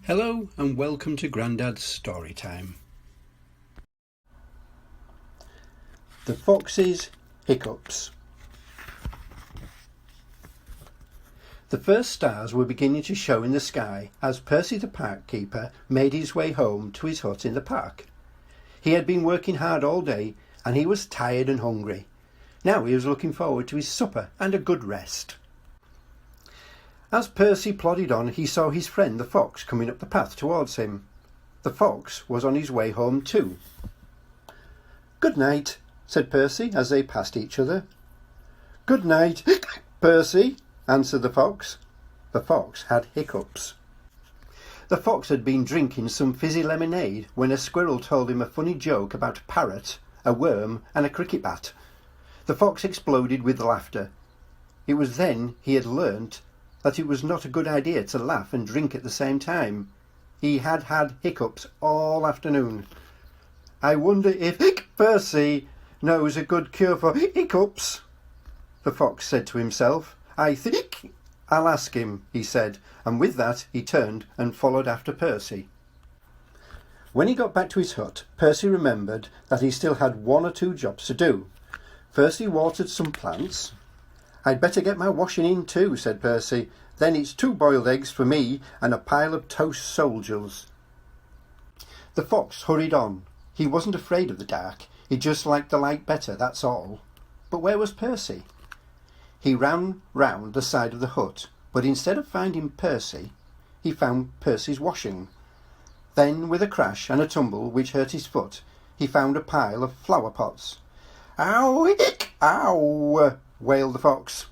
Hello and welcome to Grandad's Storytime. The Fox's Hiccups. The first stars were beginning to show in the sky as Percy the Park Keeper made his way home to his hut in the park. He had been working hard all day and he was tired and hungry. Now he was looking forward to his supper and a good rest. As Percy plodded on, he saw his friend the fox coming up the path towards him. The fox was on his way home too. "Good night," said Percy as they passed each other. "Good night, Percy," answered the fox. The fox had hiccups. The fox had been drinking some fizzy lemonade when a squirrel told him a funny joke about a parrot, a worm and a cricket bat. The fox exploded with laughter. It was then he had learnt that it was not a good idea to laugh and drink at the same time. He had had hiccups all afternoon. "I wonder if Percy knows a good cure for hiccups," the fox said to himself. "I think I'll ask him," he said, and with that he turned and followed after Percy. When he got back to his hut, Percy remembered that he still had one or two jobs to do. First he watered some plants. "I'd better get my washing in too," said Percy. "Then it's 2 boiled eggs for me and a pile of toast soldiers." The fox hurried on. He wasn't afraid of the dark. He just liked the light better, that's all. But where was Percy? He ran round the side of the hut, but instead of finding Percy, he found Percy's washing. Then, with a crash and a tumble which hurt his foot, he found a pile of flower pots. "Ow! Ow!" wailed the fox.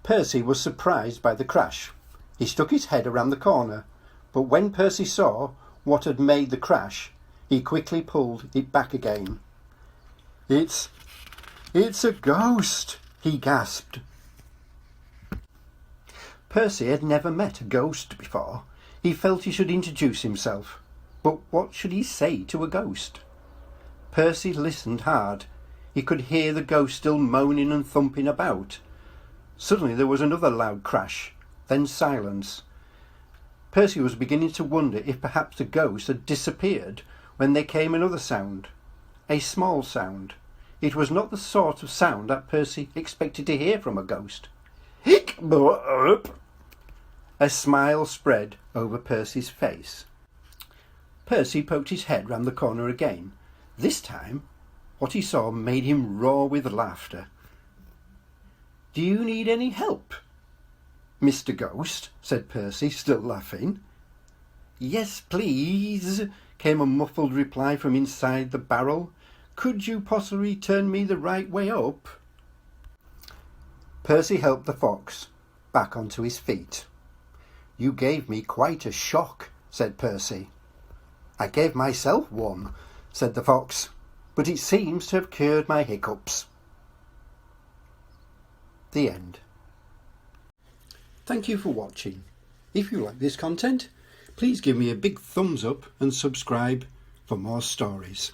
Percy was surprised by the crash. He stuck his head around the corner, but when Percy saw what had made the crash, he quickly pulled it back again. It's a ghost," he gasped. Percy had never met a ghost before. He felt he should introduce himself, but what should he say to a ghost? Percy listened hard. He could hear the ghost still moaning and thumping about. Suddenly there was another loud crash, then silence. Percy was beginning to wonder if perhaps the ghost had disappeared when there came another sound, a small sound. It was not the sort of sound that Percy expected to hear from a ghost. "Hiccup!" A smile spread over Percy's face. Percy poked his head round the corner again. This time what he saw made him roar with laughter. "Do you need any help, Mr. Ghost?" said Percy, still laughing. "Yes, please," came a muffled reply from inside the barrel. "Could you possibly turn me the right way up?" Percy helped the fox back onto his feet. "You gave me quite a shock," said Percy. "I gave myself one," said the fox, "but it seems to have cured my hiccups." The end. Thank you for watching. If you like this content, please give me a big thumbs up and subscribe for more stories.